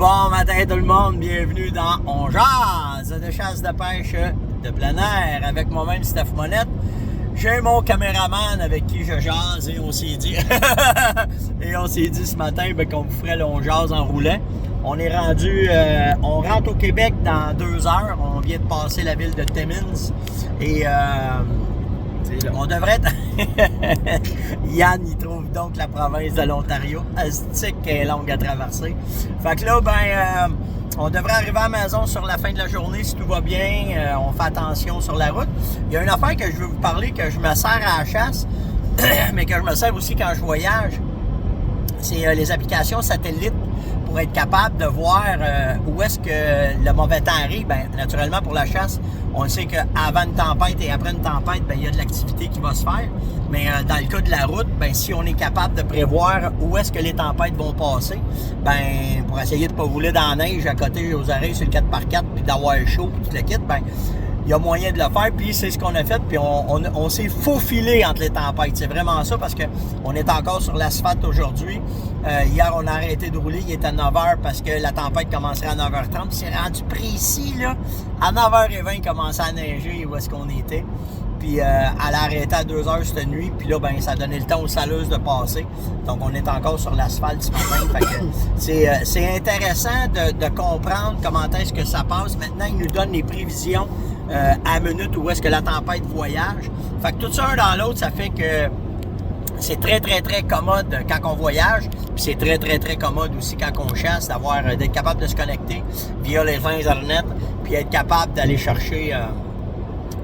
Bon matin tout le monde, bienvenue dans On Jase de chasse de pêche de plein air avec moi-même Steph Monette. J'ai mon caméraman avec qui je jase et on s'est dit ce matin qu'on vous ferait le On Jase en roulant. On est rendu, on rentre au Québec dans 2 heures. On vient de passer la ville de Timmins et on devrait être... Yann, il trouve donc la province de l'Ontario. Astique est longue à traverser. Fait que là, on devrait arriver à la maison sur la fin de la journée si tout va bien. On fait attention sur la route. Il y a une affaire que je veux vous parler, que je me sers à la chasse, mais que je me sers aussi quand je voyage. C'est les applications satellites pour être capable de voir où est-ce que le mauvais temps arrive. Bien, naturellement, pour la chasse, on sait qu'avant une tempête et après une tempête, bien, il y a de l'activité qui va se faire. Mais dans le cas de la route, bien, si on est capable de prévoir où est-ce que les tempêtes vont passer, bien, pour essayer de ne pas rouler dans la neige à côté aux oreilles sur le 4x4 puis d'avoir chaud puis tout le kit, bien, il y a moyen de le faire, puis c'est ce qu'on a fait, puis on s'est faufilé entre les tempêtes. C'est vraiment ça, parce qu'on est encore sur l'asphalte aujourd'hui. Hier, on a arrêté de rouler, il était à 9h parce que la tempête commencerait à 9h30. C'est rendu précis, là. À 9h20, il commençait à neiger où est-ce qu'on était. Puis elle a arrêté à 2h cette nuit, puis là, ben ça a donné le temps aux saleuses de passer. Donc, on est encore sur l'asphalte ce matin. Fait que c'est intéressant de comprendre comment est-ce que ça passe. Maintenant, ils nous donnent les prévisions à minute où est-ce que la tempête voyage. Fait que tout ça un dans l'autre, ça fait que c'est très, très, très commode quand on voyage. Puis c'est très, très, très commode aussi quand on chasse, d'être capable de se connecter via les Internet, puis être capable d'aller chercher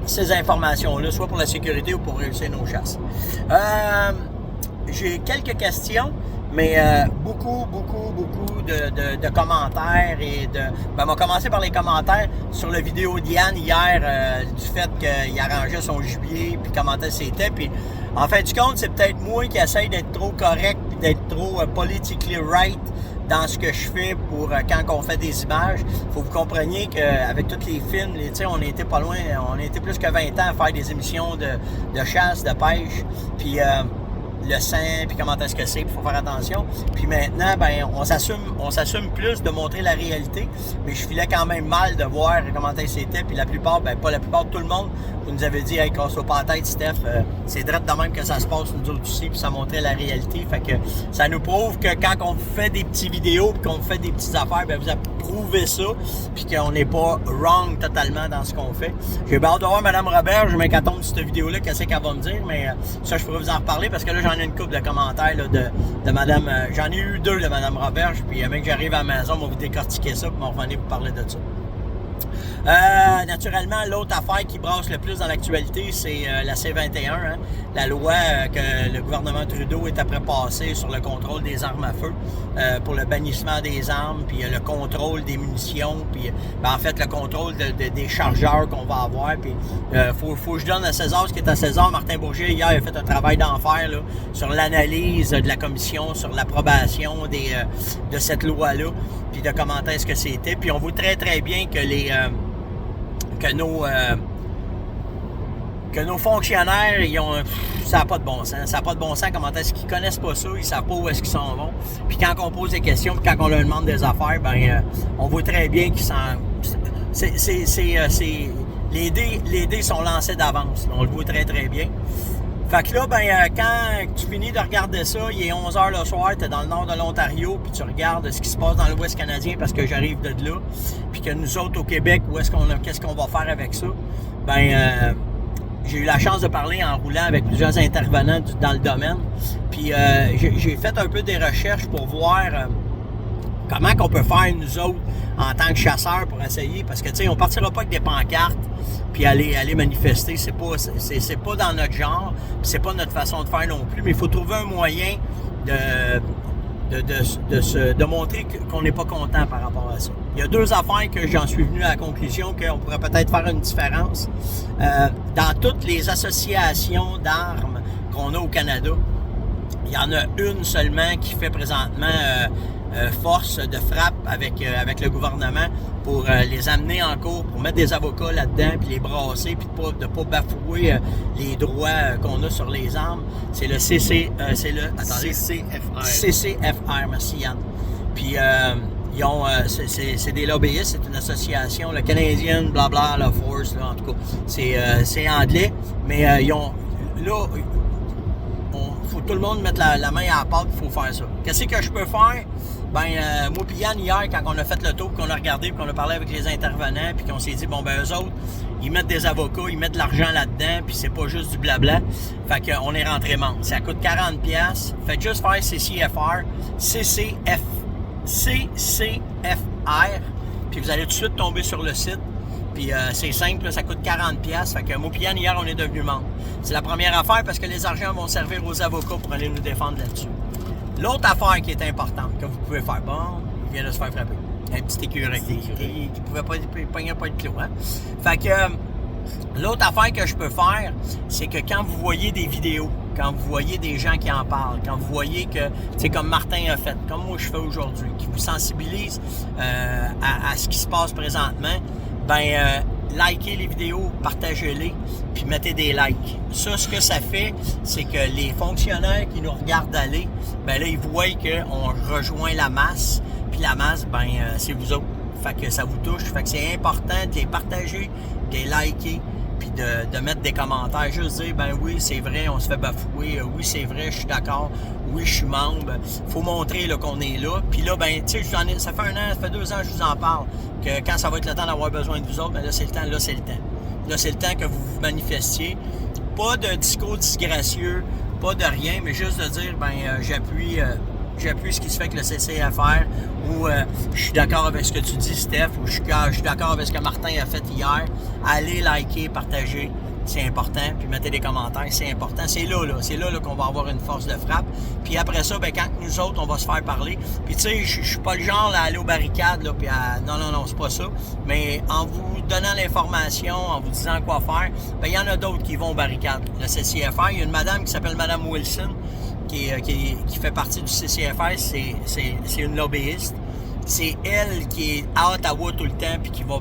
ces informations-là, soit pour la sécurité ou pour réussir nos chasses. J'ai quelques questions, mais beaucoup de commentaires et on va commencer par les commentaires sur la vidéo d'Yann hier du fait qu'il arrangeait son gibier puis comment c'était. Puis en fin du compte, c'est peut-être moi qui essaye d'être trop correct puis d'être trop politically right dans ce que je fais pour quand on fait des images. Il faut que vous compreniez qu'avec tous les films, on était pas loin, on était plus que 20 ans à faire des émissions de chasse, de pêche, puis le sang, puis comment est-ce que c'est, puis il faut faire attention. Puis maintenant, ben on s'assume plus de montrer la réalité, mais je filais quand même mal de voir comment c'était, puis la plupart, pas la plupart, tout le monde, vous nous avez dit, hey, casse-toi pas la tête, Steph, c'est direct de même que ça se passe, nous autres aussi, puis ça montrait la réalité. Fait que ça nous prouve que quand on fait des petites vidéos, puis qu'on fait des petites affaires, ben vous approuvez ça, puis qu'on n'est pas wrong totalement dans ce qu'on fait. J'ai hâte de voir Mme Robert, je m'inquiète de cette vidéo-là, qu'est-ce qu'elle va me dire, mais ça, je pourrais vous en reparler, parce que là, j'en ai une couple de commentaires là, de Mme... j'en ai eu 2 de Mme Robert, puis même que j'arrive à la maison, on va vous décortiquer ça, puis on va revenir vous parler de ça. Naturellement, l'autre affaire qui brasse le plus dans l'actualité, c'est la C-21, hein, la loi que le gouvernement Trudeau est après passé sur le contrôle des armes à feu, pour le bannissement des armes, puis le contrôle des munitions, puis en fait le contrôle des chargeurs qu'on va avoir. Puis faut que je donne à César ce qui est à César. Martin Bourget hier a fait un travail d'enfer là, sur l'analyse de la commission, sur l'approbation de cette loi-là, puis de comment est-ce que c'était. Puis on voit très très bien que que nos fonctionnaires, ça n'a pas de bon sens. Ça n'a pas de bon sens. Comment est-ce qu'ils connaissent pas ça, ils savent pas où est-ce qu'ils s'en vont. Puis quand on pose des questions, puis quand on leur demande des affaires, on voit très bien qu'ils les dés sont lancés d'avance. On le voit très très bien. Fait que là, quand tu finis de regarder ça, il est 11h le soir, tu es dans le nord de l'Ontario, puis tu regardes ce qui se passe dans l'Ouest canadien parce que j'arrive de là, puis que nous autres au Québec, qu'est-ce qu'on va faire avec ça? J'ai eu la chance de parler en roulant avec plusieurs intervenants dans le domaine, puis j'ai fait un peu des recherches pour voir comment qu'on peut faire nous autres en tant que chasseurs pour essayer, parce que tu sais, on partira pas avec des pancartes puis aller manifester, c'est pas dans notre genre, c'est pas notre façon de faire non plus, mais il faut trouver un moyen de montrer qu'on n'est pas content par rapport à ça. Il y a 2 affaires que j'en suis venu à la conclusion qu'on pourrait peut-être faire une différence. Dans toutes les associations d'armes qu'on a au Canada, il y en a une seulement qui fait présentement force de frappe avec le gouvernement pour les amener en cours, pour mettre des avocats là-dedans, puis les brasser, puis de pas bafouer les droits qu'on a sur les armes. C'est le CCFR. CCFR, merci Yann. Puis c'est des lobbyistes, c'est une association, le Canadian, blabla, la Force, là, en tout cas, c'est anglais, mais ils ont, là, faut tout le monde mettre la main à la pâte, il faut faire ça. Qu'est-ce que je peux faire? Moi puis Yann, hier, quand on a fait le tour, qu'on a regardé, puis qu'on a parlé avec les intervenants, puis qu'on s'est dit, eux autres, ils mettent des avocats, ils mettent de l'argent là-dedans, puis c'est pas juste du blabla. Fait qu'on est rentré membre. Ça coûte 40$. Faites juste faire CCFR, CCFR, puis vous allez tout de suite tomber sur le site. Puis c'est simple, là, ça coûte 40$. Fait que moi puis Yann, hier, on est devenus membres. C'est la première affaire parce que les argents vont servir aux avocats pour aller nous défendre là-dessus. L'autre affaire qui est importante, que vous pouvez faire, il vient de se faire frapper. Un petit écureuil qui pouvait pas de clou, hein? Fait que l'autre affaire que je peux faire, c'est que quand vous voyez des vidéos, quand vous voyez des gens qui en parlent, quand vous voyez que, c'est comme Martin a fait, comme moi je fais aujourd'hui, qui vous sensibilise à ce qui se passe présentement, likez les vidéos, partagez-les, puis mettez des likes. Ça, ce que ça fait, c'est que les fonctionnaires qui nous regardent aller, là, ils voient qu'on rejoint la masse, puis la masse, c'est vous autres. Fait que ça vous touche. Fait que c'est important de les partager, de les liker, puis de mettre des commentaires. Juste dire, oui, c'est vrai, on se fait bafouer. Oui, c'est vrai, je suis d'accord. Oui, je suis membre. Faut montrer là, qu'on est là. Puis là, tu sais, ça fait 1 an, ça fait 2 ans que je vous en parle. Que quand ça va être le temps d'avoir besoin de vous autres, là, c'est le temps. Là, c'est le temps. Là, c'est le temps que vous vous manifestiez. Pas de discours disgracieux, pas de rien, mais juste de dire, j'appuie ce qui se fait avec le CCFR, ou je suis d'accord avec ce que tu dis, Steph, ou je suis d'accord avec ce que Martin a fait hier. Allez liker, partager, c'est important, puis mettez des commentaires, c'est important. C'est là qu'on va avoir une force de frappe. Puis après ça, quand nous autres, on va se faire parler. Puis tu sais, je suis pas le genre à aller aux barricades, là, puis non, c'est pas ça. Mais en vous donnant l'information, en vous disant quoi faire, il y en a d'autres qui vont aux barricades. Le CCFR, il y a une madame qui s'appelle Madame Wilson, qui fait partie du CCFR, c'est une lobbyiste. C'est elle qui est à Ottawa tout le temps puis qui va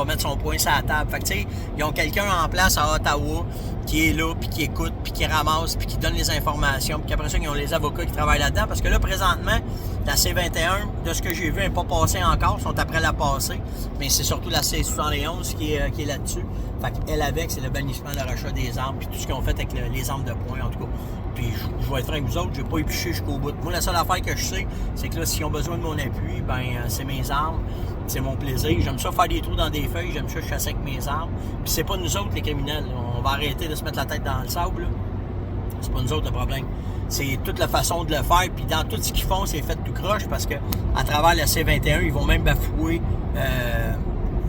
mettre son poing sur la table. Fait que tu sais, ils ont quelqu'un en place à Ottawa qui est là, puis qui écoute, puis qui ramasse, puis qui donne les informations, puis qu'après ça, ils ont les avocats qui travaillent là-dedans. Parce que là, présentement, la C21, de ce que j'ai vu, elle n'est pas passée encore, ils sont après la passer, mais c'est surtout la C71 qui est là-dessus. Fait qu'elle avec, c'est le bannissement de rachat des armes, puis tout ce qu'ils ont fait avec les armes de poing, en tout cas. Puis je vais être franc avec vous autres, je n'ai pas épluché jusqu'au bout. Moi, la seule affaire que je sais, c'est que là, s'ils ont besoin de mon appui, c'est mes armes, c'est mon plaisir. J'aime ça faire des trous dans des feuilles, j'aime ça chasser avec mes armes. Puis c'est pas nous autres les criminels, là. On va arrêter de se mettre la tête dans le sable, là. C'est pas nous autres le problème. C'est toute la façon de le faire, puis dans tout ce qu'ils font, c'est fait tout croche, parce que à travers la C21, ils vont même bafouer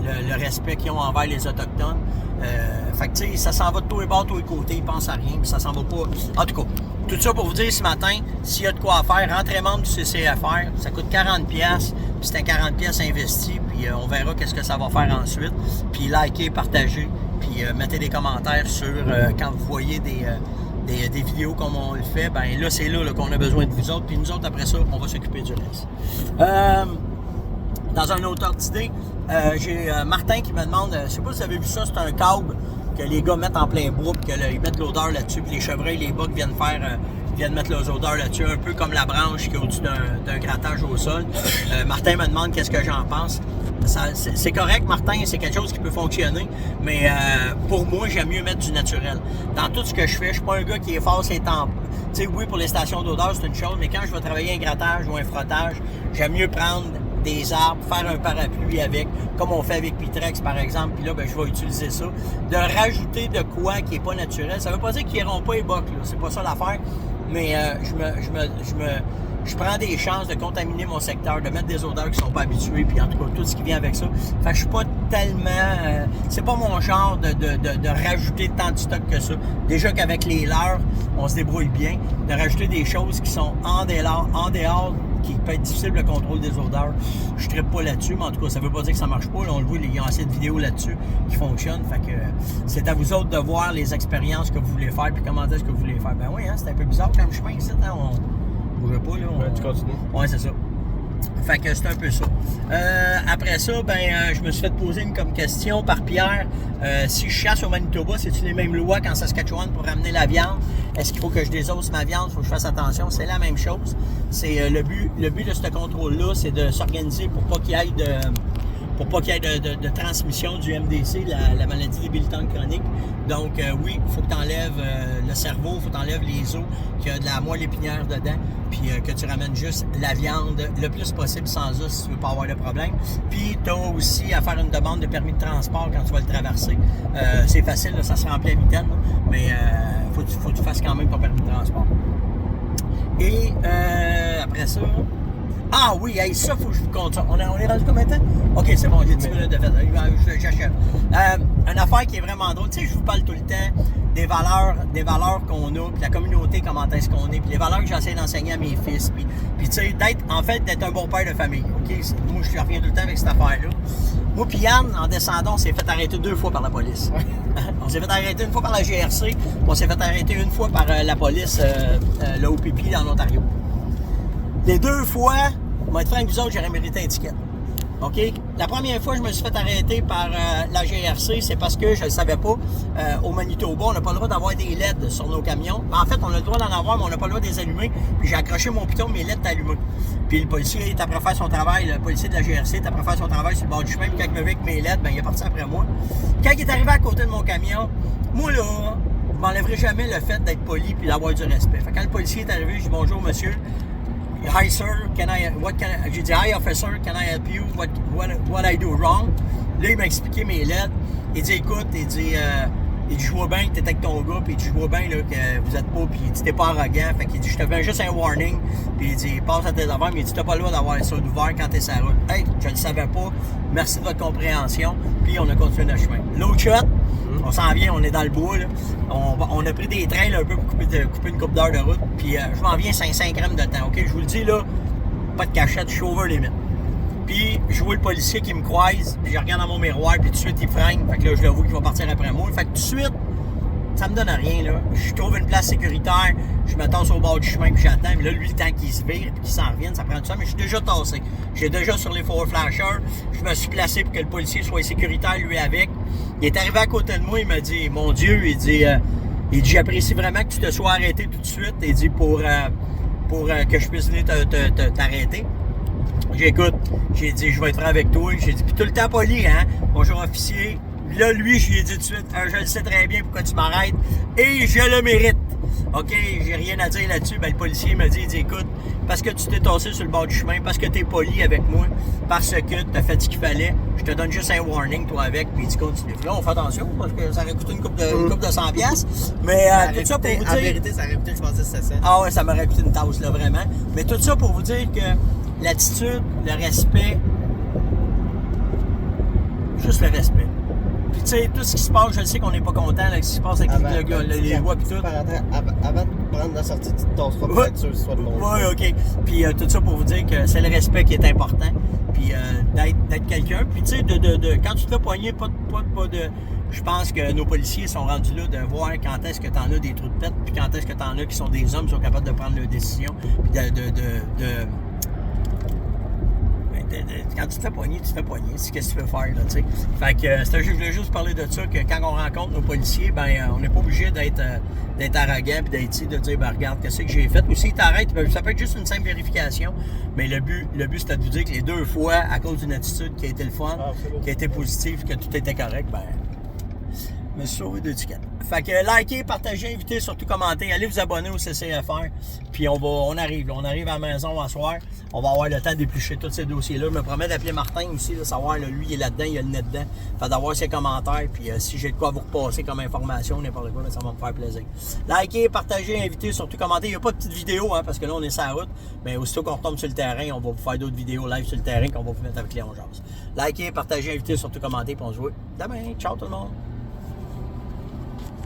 le respect qu'ils ont envers les Autochtones. Fait que tu sais, ça s'en va de tous les bords, de tous les côtés, ils pensent à rien, puis ça s'en va pas. En tout cas, tout ça pour vous dire ce matin, s'il y a de quoi faire, rentrez membre du CCFR, ça coûte 40$, puis c'est un 40$ investi, puis on verra qu'est-ce que ça va faire ensuite. Puis likez, partagez, puis mettez des commentaires sur quand vous voyez des vidéos comme on le fait, là c'est là qu'on a besoin de vous autres, puis nous autres après ça, on va s'occuper du reste. Dans un autre ordre d'idée, j'ai Martin qui me demande, je sais pas si vous avez vu ça, c'est un câble que les gars mettent en plein bois, puis qu'ils mettent l'odeur là-dessus, puis les chevreuils, les bucks viennent mettre leurs odeurs là-dessus, un peu comme la branche qui est au-dessus d'un grattage au sol. Martin me demande qu'est-ce que j'en pense. C'est correct, Martin, c'est quelque chose qui peut fonctionner, mais pour moi, j'aime mieux mettre du naturel. Dans tout ce que je fais, je suis pas un gars qui efface les temps. Tu sais, oui, pour les stations d'odeur, c'est une chose, mais quand je vais travailler un grattage ou un frottage, j'aime mieux prendre des arbres, faire un parapluie avec, comme on fait avec Pitrex par exemple, puis là, je vais utiliser ça. De rajouter de quoi qui n'est pas naturel, ça veut pas dire qu'ils n'iront pas les bocs, là, c'est pas ça l'affaire, mais je prends des chances de contaminer mon secteur, de mettre des odeurs qui sont pas habituées, puis en tout cas, tout ce qui vient avec ça. Fait que je suis pas tellement... c'est pas mon genre de rajouter tant de stock que ça. Déjà qu'avec les leurs, on se débrouille bien. De rajouter des choses qui sont en dehors qui peut être difficile le contrôle des odeurs. Je ne trippe pas là-dessus, mais en tout cas, ça ne veut pas dire que ça ne marche pas. Là, on le voit, il y a assez de vidéos là-dessus qui fonctionnent. Fait que c'est à vous autres de voir les expériences que vous voulez faire puis comment est-ce que vous voulez faire. Oui, hein, c'est un peu bizarre comme chemin ici. Hein, on ne bougeait pas. Là, tu continues. Oui, c'est ça. Fait que c'est un peu ça. Après ça, je me suis fait poser comme question par Pierre. Si je chasse au Manitoba, c'est-tu les mêmes lois qu'en Saskatchewan pour ramener la viande? Est-ce qu'il faut que je désosse ma viande? Il faut que je fasse attention. C'est la même chose. C'est le but de ce contrôle-là, c'est de s'organiser pour pas qu'il y ait de transmission du MDC, la maladie débilitante chronique. Donc, oui, il faut que tu enlèves le cerveau, il faut que tu enlèves les os, qu'il y a de la moelle épinière dedans, puis que tu ramènes juste la viande le plus possible sans os si tu veux pas avoir de problème. Puis, tu as aussi à faire une demande de permis de transport quand tu vas le traverser. C'est facile, là, ça se remplit à mitaine, mais faut que tu fasses quand même ton permis de transport. Et après ça... Ah oui, hey, ça, faut que je vous compte ça. On est rendu combien de temps? OK, c'est bon, j'ai 10 minutes de fait. J'achète. Une affaire qui est vraiment drôle. Tu sais, je vous parle tout le temps des valeurs qu'on a, puis la communauté, comment est-ce qu'on est, puis les valeurs que j'essaie d'enseigner à mes fils. Puis tu sais, d'être un bon père de famille. OK? Moi, je reviens tout le temps avec cette affaire-là. Moi, puis Yann, en descendant, on s'est fait arrêter 2 fois par la police. On s'est fait arrêter une fois par la GRC, puis on s'est fait arrêter une fois par la police, le OPP en Ontario. Les 2 fois, moi, être franc avec vous autres, j'aurais mérité un ticket. OK? La première fois, je me suis fait arrêter par la GRC, c'est parce que je ne le savais pas. Au Manitoba, on n'a pas le droit d'avoir des LED sur nos camions. En fait, on a le droit d'en avoir, mais on n'a pas le droit de les allumer. Puis j'ai accroché mon piton, mes LED étaient allumées. Puis le policier est après faire son travail, le policier de la GRC est après faire son travail sur le bord du chemin. Puis quand il me vu avec mes LED, il est parti après moi. Quand il est arrivé à côté de mon camion, moi là, je m'enlèverai jamais le fait d'être poli puis d'avoir du respect. Fait que quand le policier est arrivé, je dis bonjour monsieur. Hi sir, j'ai dit hi officer, can I help you? What I do wrong? Là, il m'a expliqué mes lettres. Il dit écoute, il dit je vois bien que t'es avec ton gars, puis je vois bien là, que vous êtes pas, puis il dit t'es pas arrogant. Fait qu'il dit je te fais juste un warning, puis il dit passe à tes affaires, mais il dit t'as pas le droit d'avoir ça ouvert quand t'es sur la route. Hey, je le savais pas, merci de votre compréhension, puis on a continué notre chemin. L'autre shot, on s'en vient, on est dans le bois, là. On a pris des trains là, un peu pour couper une coupe d'heure de route, puis je m'en viens 5 grammes de temps, ok? Je vous le dis là, pas de cachette, je suis over limit. Puis je vois le policier qui me croise, puis je regarde dans mon miroir, puis tout de suite il freine, fait que là je le vois qu'il va partir après moi. Fait que tout de suite, ça me donne rien là. Je trouve une place sécuritaire, je me tasse au bord du chemin, puis j'attends. Mais là, lui, le temps qu'il se vire, puis qu'il s'en revienne, ça prend du temps, mais je suis déjà tassé. J'ai déjà sur les forward flashers, je me suis placé pour que le policier soit sécuritaire, lui avec. Il est arrivé à côté de moi, il m'a dit, mon Dieu, il dit j'apprécie vraiment que tu te sois arrêté tout de suite, il dit pour que je puisse venir t'arrêter. J'écoute, j'ai dit, je vais être franc avec toi. J'ai dit, puis tout le temps poli, hein? Bonjour officier. Là, lui, je lui ai dit tout de suite, je le sais très bien pourquoi tu m'arrêtes et je le mérite. OK, j'ai rien à dire là-dessus. Le policier m'a dit, écoute, parce que tu t'es tassé sur le bord du chemin, parce que t'es poli avec moi, parce que t'as fait ce qu'il fallait, je te donne juste un warning, toi, avec, puis tu continues. Là, on fait attention, parce que ça aurait coûté une coupe de 100$. Mais tout ça pour vous dire... En vérité, ça aurait coûté, je pensais, 700$. Ah ouais, ça m'aurait coûté une tasse, là, vraiment. Mais tout ça pour vous dire que l'attitude, le respect, juste le respect. Puis tu sais, tout ce qui se passe, je sais qu'on n'est pas content, là, ce qui se passe avec les lois et tout. Avant de prendre la sortie, tu te tasseras pour être sûr que ce soit de mon Oui, OK. Puis tout ça pour vous dire que c'est le respect qui est important. Puis d'être quelqu'un. Puis tu sais, quand tu te fais poigner, pas de... Je pense que nos policiers sont rendus là de voir quand est-ce que tu en as des trous de pète, puis quand est-ce que tu en as qui sont des hommes qui sont capables de prendre leurs décisions, puis quand tu te fais poigner, tu te fais poigner. C'est ce que tu veux faire, là, tu sais. Fait que je voulais juste parler de ça, que quand on rencontre nos policiers, on n'est pas obligé d'être arrogant puis d'être ici, de dire, regarde, qu'est-ce que j'ai fait. Ou s'ils t'arrêtent, ça peut être juste une simple vérification. Mais le but, c'était de vous dire que les 2 fois, à cause d'une attitude qui a été le fun, qui a été positive, que tout était correct, je me suis sauvé 2 tickets. Fait que likez, partagez, invitez, surtout commentez. Allez vous abonner au CCFR. Puis on arrive à la maison à soir. On va avoir le temps d'éplucher tous ces dossiers-là. Je me promets d'appeler Martin aussi, de savoir, là, lui, il est là-dedans, il a le nez dedans. Fait d'avoir ses commentaires. Puis si j'ai de quoi vous repasser comme information, n'importe quoi, ça va me faire plaisir. Likez, partagez, invitez, surtout commentez. Il n'y a pas de petite vidéo, hein, parce que là, on est sur la route. Mais aussitôt qu'on retombe sur le terrain, on va vous faire d'autres vidéos live sur le terrain qu'on va vous mettre avec les 11 Likez, partagez, invitez, surtout commentez. Puis on se voit demain. Ciao tout le monde.